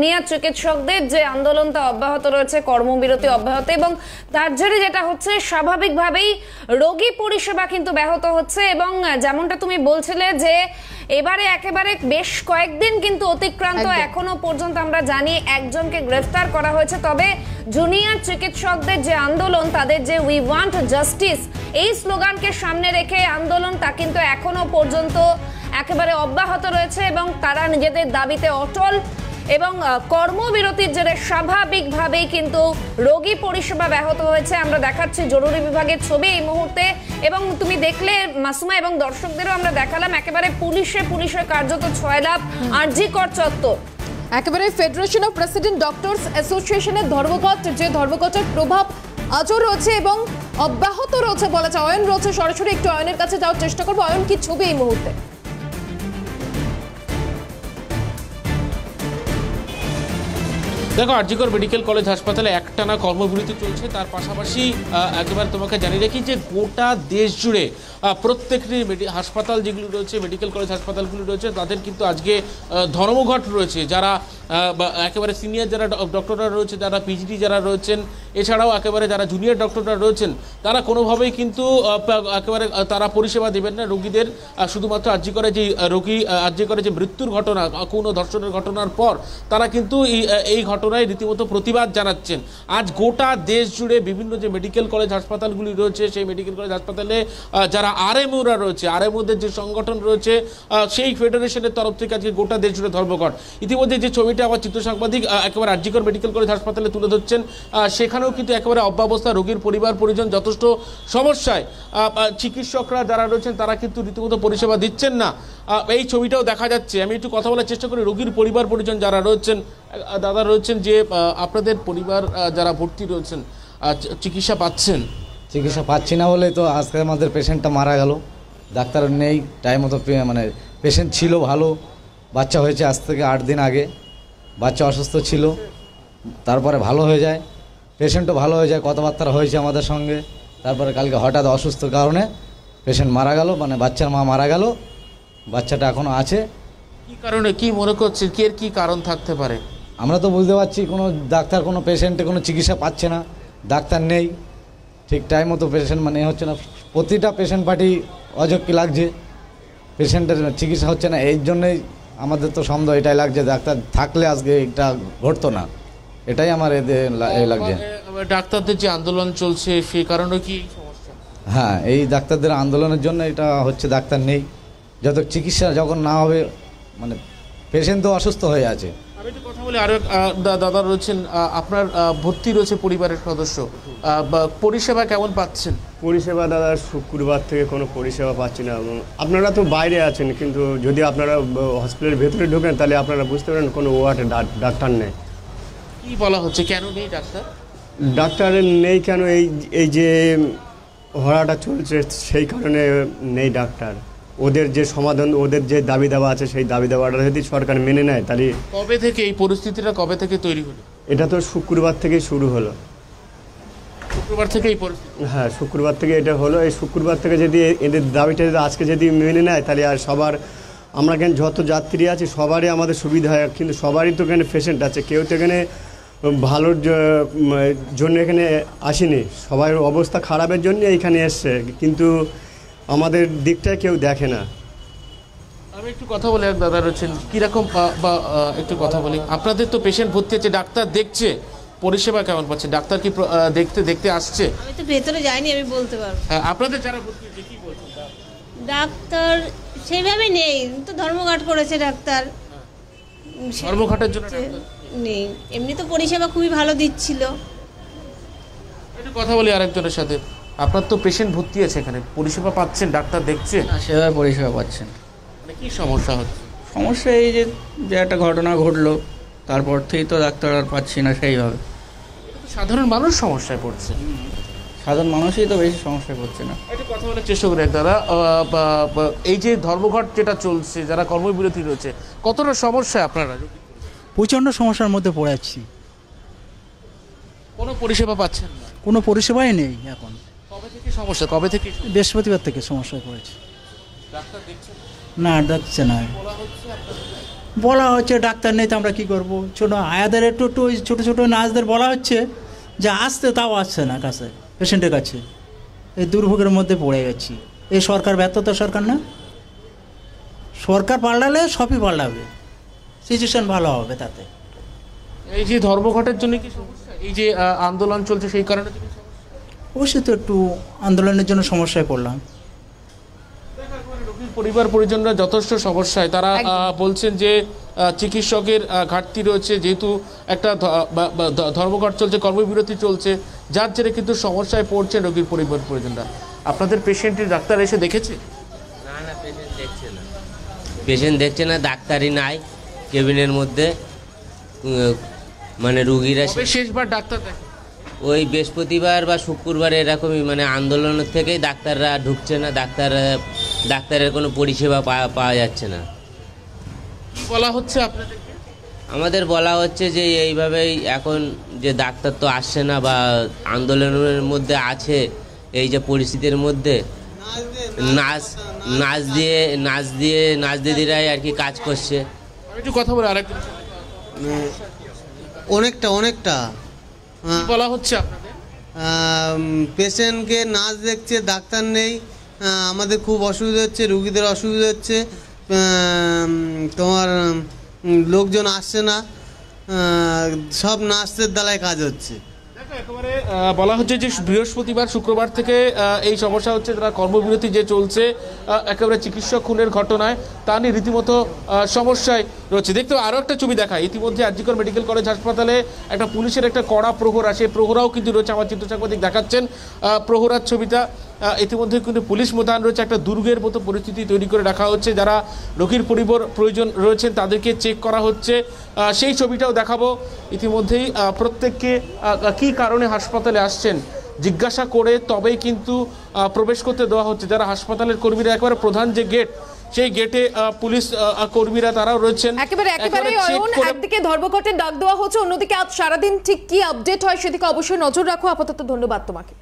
Junior চিকিৎসকদের যে আন্দোলনটা অব্যাহত রয়েছে, কর্মবিরতি অব্যাহত, এবং তার জেরে যেটা হচ্ছে স্বাভাবিকভাবেই রোগী পরিষেবা কিন্তু ব্যাহত হচ্ছে। এবং যেমনটা তুমি বলছিলে যে এবারে একেবারে বেশ কয়েকদিন কিন্তু অতিক্রান্ত, এখনো পর্যন্ত আমরা জানি একজনকে গ্রেফতার করা হয়েছে। তবে জুনিয়র চিকিৎসকদের যে আন্দোলন, তাদের যে উই ওয়ান্ট জাস্টিস এই স্লোগানকে সামনে রেখে আন্দোলনটা কিন্তু এখনো পর্যন্ত একেবারে অব্যাহত রয়েছে এবং তারা নিজেদের দাবিতে অটল। এবং কর্মবিরতির জেরে স্বাভাবিকভাবেই কিন্তু রোগী পরিষেবা ব্যাহত হয়েছে। আমরা দেখাচ্ছি জরুরি বিভাগের ছবি এই মুহূর্তে, এবং তুমি দেখলে মাসুমা এবং দর্শকদেরও আমরা দেখালাম একেবারে পুলিশে কার্যত ছয়লাভ আরজি কর চত্বর। একেবারে ফেডারেশন অফ প্রেসিডেন্ট ডক্টরস অ্যাসোসিয়েশনের ধর্মঘট, যে ধর্মঘটের প্রভাব আজও রয়েছে এবং অব্যাহত রয়েছে বলা যায়। অয়ন রয়েছে সরাসরি, একটু অয়নের কাছে যাওয়ার চেষ্টা করবো। অয়ন, কি ছবি এই মুহূর্তে? দেখো, আরজিকর মেডিকেল কলেজ হাসপাতালে একটানা কর্মবিরতি চলছে। তার পাশাপাশি একেবারে তোমাকে জানিয়ে রাখি যে গোটা দেশ জুড়ে প্রত্যেকটি হাসপাতাল যেগুলো রয়েছে, মেডিকেল কলেজ হাসপাতালগুলো রয়েছে, তাদের কিন্তু আজকে ধর্মঘট রয়েছে। যারা একেবারে সিনিয়র যারা ডক্টররা রয়েছে, যারা পিজিটি যারা রয়েছেন, এছাড়াও একেবারে যারা জুনিয়র ডক্টররা রয়েছেন, তারা কোনোভাবেই কিন্তু একেবারে তারা পরিষেবা দেবেন না রোগীদের। শুধুমাত্র আরজিকরে যে রোগী আরজিকরে যে মৃত্যুর ঘটনা, কোনো ধর্ষণের ঘটনার পর তারা কিন্তু এই ঘটনায় রীতিমতো প্রতিবাদ জানাচ্ছেন। আজ গোটা দেশ জুড়ে বিভিন্ন যে মেডিকেল কলেজ হাসপাতালগুলি রয়েছে, সেই মেডিকেল কলেজ হাসপাতালে যারা আরএমওরা রয়েছে, আরএমওদের যে সংগঠন রয়েছে, সেই ফেডারেশনের তরফ থেকে আজকে গোটা দেশ জুড়ে ধর্মঘট। ইতিমধ্যে যে ছবিটা আমার চিত্র সাংবাদিক একেবারে আরজিকর মেডিকেল কলেজ হাসপাতালে তুলে ধরছেন, সেখানেও কিন্তু একেবারে অব্যবস্থা, রোগীর পরিবার পরিজন যথেষ্ট সমস্যায়। চিকিৎসকরা যারা রয়েছেন তারা কিন্তু রীতিমতো পরিষেবা দিচ্ছেন না, এই ছবিটাও দেখা যাচ্ছে। আমি একটু কথা বলার চেষ্টা করি রোগীর পরিবার পরিজন যারা রয়েছেন। দাদা রয়েছেন, যে আপনাদের পরিবার যারা ভর্তি রয়েছেন, চিকিৎসা পাচ্ছেন? চিকিৎসা পাচ্ছি না বলে তো আজকে আমাদের পেশেন্টটা মারা গেল। ডাক্তার নেই, টাইম মতো মানে পেশেন্ট ছিল ভালো, বাচ্চা হয়েছে আজ থেকে 8 দিন আগে। বাচ্চা অসুস্থ ছিল, তারপরে ভালো হয়ে যায়, পেশেন্টও ভালো হয়ে যায়, কথাবার্তা হয়েছে আমাদের সঙ্গে। তারপরে কালকে হঠাৎ অসুস্থর কারণে পেশেন্ট মারা গেল, মানে বাচ্চার মা মারা গেল। বাচ্চাটা এখনও আছে। কি কারণে, কি মনে করছেন, কি কারণ থাকতে পারে? আমরা তো বুঝতে পারছি কোনো ডাক্তার কোনো পেশেন্টে কোনো চিকিৎসা পাচ্ছে না, ডাক্তার নেই, ঠিক টাইম মতো পেশেন্ট মানে হচ্ছে না। প্রতিটা পেশেন্ট পার্টি অযোগ্য লাগছে, পেশেন্টের চিকিৎসা হচ্ছে না। এই জন্যই আমাদের তো সন্দেহ এটাই লাগছে, ডাক্তার থাকলে আজকে এটা ঘটতো না, এটাই আমার লাগছে। ডাক্তারদের যে আন্দোলন চলছে সেই কারণে কি সমস্যা? হ্যাঁ, এই ডাক্তারদের আন্দোলনের জন্য এটা হচ্ছে, ডাক্তার নেই। যত চিকিৎসা যখন না হবে, মানে পেশেন্ট তো অসুস্থ হয়ে আছে। আমি একটু কথা বলি, আরো দাদা রয়েছেন, আপনার ভর্তি রয়েছে পরিবারের সদস্য, পরিষেবা কেমন পাচ্ছেন? পরিষেবা দাদা শুক্রবার থেকে কোনো পরিষেবা পাচ্ছি না। আপনারা তো বাইরে আছেন, কিন্তু যদি আপনারা হসপিটালের ভেতরে ঢোকেন তাহলে আপনারা বুঝতে পারেন কোনো ওয়ার্ডে ডাক্তার নেই। কি বলা হচ্ছে, কেন নেই ডাক্তার? ডাক্তার নেই কেন, এই যে হড়াটা চলছে সেই কারণে নেই ডাক্তার। ওদের যে সমাধান, ওদের যে দাবি দাবা আছে, সেই দাবি দাবাটা যদি সরকার মেনে নেয় তাহলে। কবে থেকে এই পরিস্থিতিটা কবে থেকে তৈরি হলো? এটা তো শুক্রবার থেকেই শুরু হলো। শুক্রবার থেকে এই পরিস্থিতি? হ্যাঁ, শুক্রবার থেকে এটা হলো। এই শুক্রবার থেকে যদি এদের দাবিটা আজকে যদি মেনে নেয় তাহলে আর সবার, আমরা এখানে যত যাত্রী আছি সবারই আমাদের সুবিধা হয়, কিন্তু সবারই তো এখানে পেশেন্ট আছে, কেউ তো এখানে ভালোর জন্য এখানে আসেনি, সবার অবস্থা খারাপের জন্য এইখানে এসছে, কিন্তু আমাদের দিকটা কেউ দেখে না। আমি একটু কথা বলি, এক দাদা রয়েছেন, কীরকম বা একটু কথা বলি। আপনাদের তো পেশেন্ট ভর্তি আছে, ডাক্তার দেখছে, পরিষেবা কেমন পাচ্ছে? ডাক্তার কি দেখতে আসছে? আমি তো ভেতরে যাইনি, আমি বলতে পারবো। আপনাদের যারা ভর্তি হচ্ছে কি বলছেন? ডাক্তার সেইভাবে নেই তো, ধর্মঘট করেছে ডাক্তার। ধর্মঘটের জন্য নেই, এমনি তো পরিষেবা খুবই ভালো দিচ্ছিল। একটু কথা বলি আরেকজনের সাথে। আপনার তো পেশেন্ট ভর্তি আছে, এখানে পরিষেবা পাচ্ছেন, ডাক্তার দেখছে? সেভাবে পরিষেবা পাচ্ছেন। মানে কি সমস্যা হচ্ছে? সমস্যা এই যে একটা ঘটনা ঘটলো, তারপর থেকেই তো ডাক্তার আর পাচ্ছি না সেইভাবে। সাধারণ মানুষ সমস্যায় পড়ছে, সাধারণ মানুষই তো বেশি সমস্যায় পড়ছে না। একটু কথা বলার চেষ্টা করি এক দাদা। এই যে ধর্মঘট যেটা চলছে, যারা কর্মবিরতি রয়েছে, কতটা সমস্যা আপনারা? প্রচণ্ড সমস্যার মধ্যে পড়ে যাচ্ছি, কোনো পরিষেবা পাচ্ছেন না? কোনো পরিষেবাই নেই এখন। কবে থেকে সমস্যা, কবে থেকে? বৃহস্পতিবার থেকে সমস্যায় পড়েছে। ডাক্তার দেখছেন না? ডাকছে না। বলা হচ্ছে ডাক্তার নেই তো আমরা কী করবো। ছোটো আয়াদের একটু একটু ওই ছোটো ছোটো নার্সদের বলা হচ্ছে যে আসতে, তাও আসছে না কাছে পেশেন্টের কাছে। এই দুর্ভোগের মধ্যে পড়ে গেছি। এই সরকার ব্যর্থতা সরকার না, সরকার পাল্টালে সবই পাল্টাবে, সিচুয়েশন ভালো হবে তাতে। এই যে ধর্মঘটের জন্য কি সমস্যা, এই যে আন্দোলন চলছে সেই কারণে কি সমস্যা? অবশ্যই তো একটু আন্দোলনের জন্য সমস্যায় পড়লাম। রোগীর পরিবার পরিজনরা যথেষ্ট সমস্যায়, তারা বলছেন যে চিকিৎসকের ঘাটতি রয়েছে, যেহেতু একটা ধর্মঘট চলছে, কর্মবিরতি চলছে, যার জেরে কিন্তু সমস্যায় পড়ছেন রোগীর পরিবার পরিজনরা। আপনাদের পেশেন্টের ডাক্তার এসে দেখেছে? না না, পেশেন্ট দেখছে না, ডাক্তারই নাই কেবিনের মধ্যে, মানে রুগীরা শেষবার ডাক্তার দেখে ওই বৃহস্পতিবার বা শুক্রবার এরকমই, মানে আন্দোলনের থেকেই ডাক্তাররা ঢুকছে না, ডাক্তারের কোনো পরিষেবা পাওয়া যাচ্ছে না। কি বলা হচ্ছে আপনাদের? আমাদের বলা হচ্ছে যে এইভাবেই এখন যে ডাক্তার তো আসছে না বা আন্দোলনের মধ্যে আছে, এই যে পরিস্থিতির মধ্যে নাচ দিদিরাই আর কি কাজ করছে। আমি একটু কথা বলে আরেকটু অনেকটা বলা হচ্ছে আপনাদের? পেশেন্টকে নাচ দেখছে, ডাক্তার নেই, আমাদের খুব অসুবিধা হচ্ছে, রুগীদের অসুবিধা হচ্ছে, তোমার লোকজন আসছে না, সব নার্সের দ্বারাই কাজ হচ্ছে। একেবারে বলা হচ্ছে যে বৃহস্পতিবার শুক্রবার থেকে এই সমস্যা হচ্ছে, তারা কর্মবিরতি যে চলছে, একেবারে চিকিৎসক খুনের ঘটনায় তা নিয়ে রীতিমতো সমস্যায় রয়েছে। দেখতে আরও একটা ছবি দেখায়, ইতিমধ্যে আরজিকর মেডিকেল কলেজ হাসপাতালে একটা পুলিশের একটা কড়া প্রহরা, সেই প্রহরাও কিন্তু রয়েছে, আমার চিত্র সাংবাদিক দেখাচ্ছেন প্রহরার ছবিটা। ইতিমধ্যে কিন্তু পুলিশ মোতায়েন রয়েছে, একটা দুর্গের মতো পরিস্থিতি তৈরি করে রাখা হচ্ছে, যারা রোগীর পরিবার প্রয়োজন রয়েছেন তাদেরকে চেক করা হচ্ছে, সেই ছবিটাও দেখাবো। ইতিমধ্যেই প্রত্যেককে কী কারণে হাসপাতালে আসছেন জিজ্ঞাসা করে তবেই কিন্তু প্রবেশ করতে দেওয়া হচ্ছে। যারা হাসপাতালের কর্মীরা, একেবারে প্রধান যে গেট, সেই গেটে পুলিশ কর্মীরা তারাও রয়েছেন। একেবারে একদিকে ধর্মঘটের ডাক দেওয়া হচ্ছে, অন্যদিকে আজ সারাদিন ঠিক কি আপডেট হয় সেদিকে অবশ্যই নজর রাখো। আপাতত ধন্যবাদ তোমাকে।